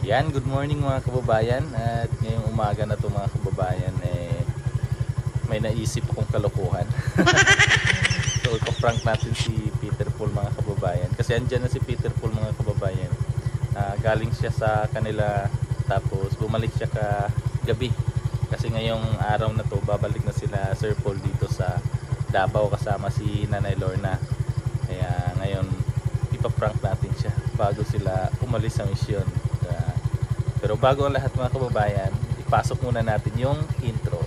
Yan, good morning mga kababayan. At ngayong umaga na to mga kababayan, may naisip akong kalokohan. So ipaprank natin si Peter Paul mga kababayan. Kasi andyan na si Peter Paul mga kababayan. Galing siya sa kanila, tapos bumalik siya gabi. Kasi ngayong araw na to babalik na sila Sir Paul dito sa Davao kasama si Nanay Lorna. Kaya ngayon ipaprank natin siya bago sila umalis sa misyon. Pero bago ang lahat mga kababayan, ipasok muna natin yung intro.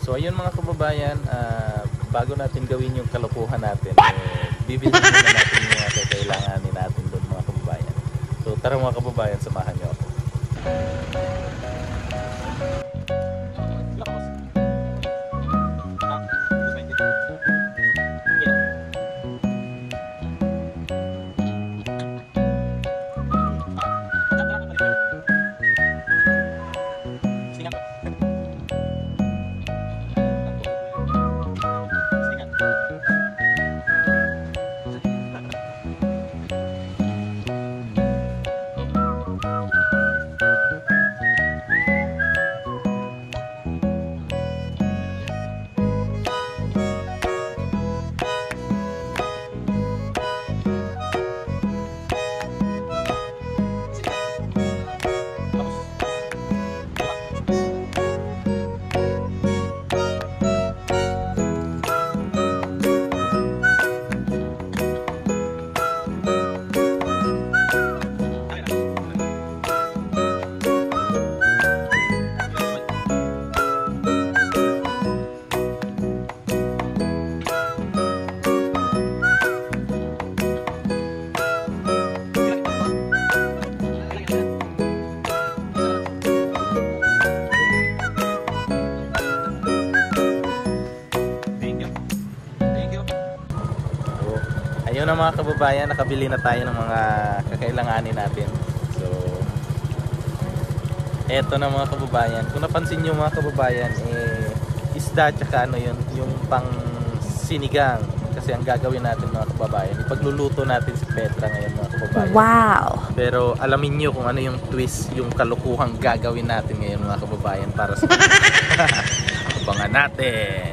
So ayun mga kababayan, bago natin gawin yung kalokohan natin, bibili muna natin yung mga kailanganin natin doon mga kababayan. So tara mga kababayan, samahan niyo ako. Ayun na mga kababayan, nakabili na tayo ng mga kakailanganin natin. So eto na mga kababayan. Kung napansin nyo mga kababayan, isda tsaka ano yun, yung pang sinigang. Kasi ang gagawin natin mga kababayan, ipagluluto natin si Petra ngayon mga kababayan. Wow! Pero alamin nyo kung ano yung twist, yung kalukuhang gagawin natin ngayon mga kababayan para sa abangan natin.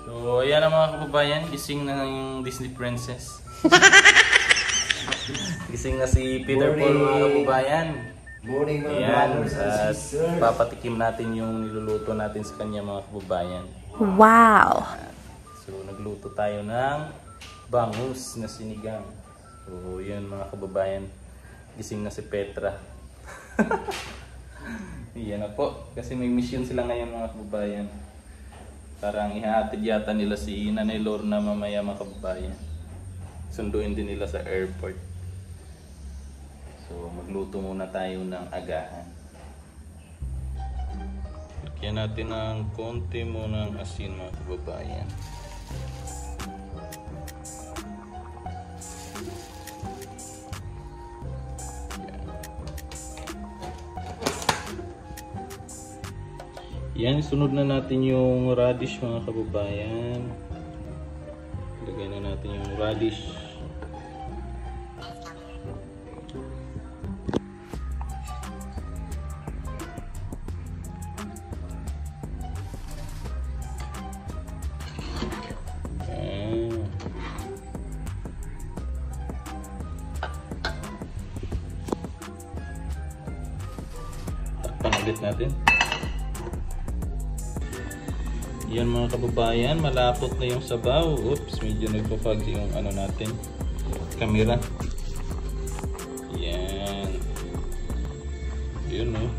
So, ayan ang mga kababayan, gising na yung Disney Princess. Gising na si Peter Paul, mga kababayan. Morning, mga ayan, brothers and sisters. papatikim natin yung niluluto natin sa kanya, mga kababayan. Wow! So, nagluto tayo ng bangus na sinigang. So, yun mga kababayan, gising na si Petra. Iyan na po, kasi may mission sila ngayon, mga kababayan. Parang ihahatid yata nila si Nanay Lorna mamaya, mga kababayan. Sunduin din nila sa airport. So magluto muna tayo ng agahan. Lagyan natin ng konti muna ng asin mga kababayan. Yan, sunod na natin yung radish mga kababayan. Lagay na natin yung radish. Takpan ulit natin. Yan mga kababayan, malapot na yung sabaw. Oops, medyo nagpapag yung ano natin, camera. Yan. Yun o.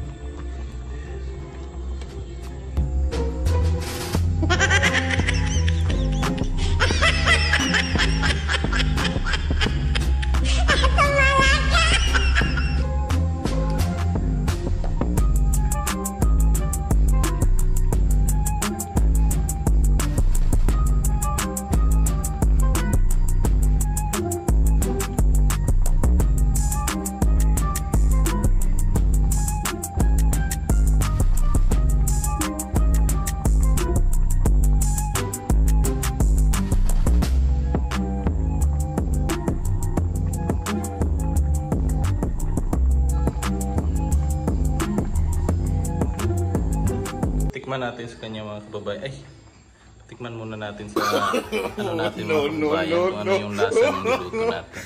Tikman natin sa kanya mga kababayan. Ay, tikman muna natin sa ano natin mga kababayan kung ano yung lasa ng niluto natin.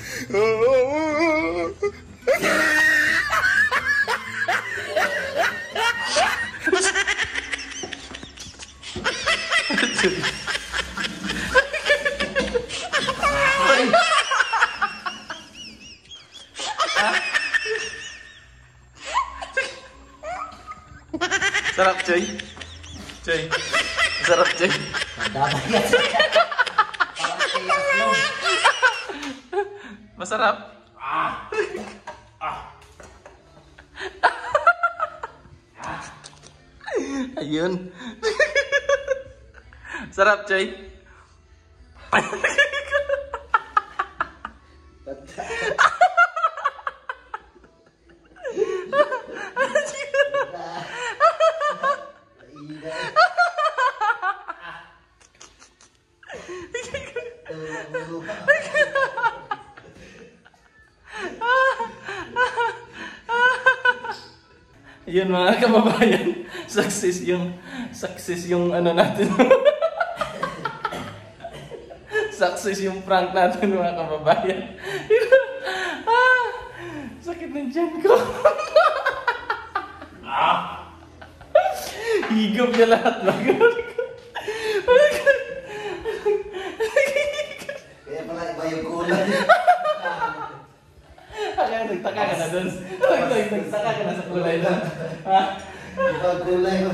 Sarap, Choy. Choy. Sarap, Choy. Masarap. Ayun. Sarap, Choy. Yun mga kababayan, success yung ano natin. Success yung prank natin mga kababayan. Sakit ng tiyan ko. Higop niya lahat mga Kaya pala iba yung kulay. Kaya nagtaka ka na dun. Nagtaka ka na sa kulay dun. Iba kulay mo.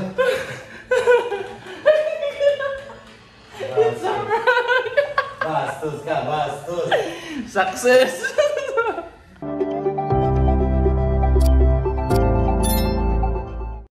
It's a prank! Bastos ka, bastos. Success!